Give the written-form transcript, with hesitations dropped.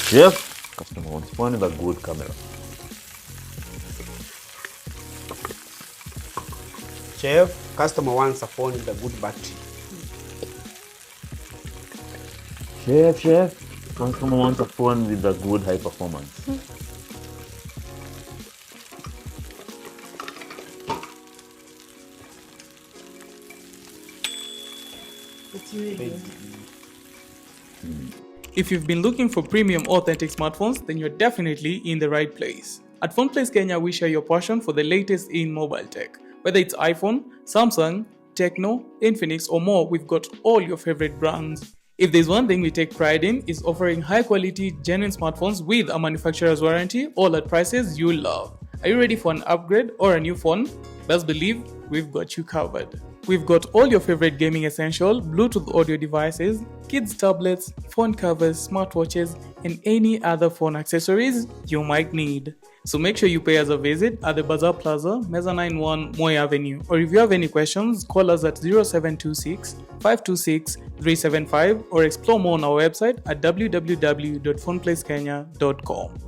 Chef, customer wants phone with a good camera. Chef, customer wants a phone with a good battery. Chef, customer wants a phone with a good high performance. It's really good. If you've been looking for premium authentic smartphones, then you're definitely in the right place. At PhonePlace Kenya, we share your passion for the latest in mobile tech. Whether it's iPhone, Samsung, Tecno, Infinix, or more, we've got all your favorite brands. If there's one thing we take pride in, is offering high-quality, genuine smartphones with a manufacturer's warranty, all at prices you love. Are you ready for an upgrade or a new phone? Best believe we've got you covered. We've got all your favorite gaming essential, Bluetooth audio devices, kids tablets, phone covers, smartwatches, and any other phone accessories you might need. So make sure you pay us a visit at the Bazaar Plaza, Mezzanine 1, Moy Avenue. Or if you have any questions, call us at 0726 526 375 or explore more on our website at www.phoneplacekenya.com.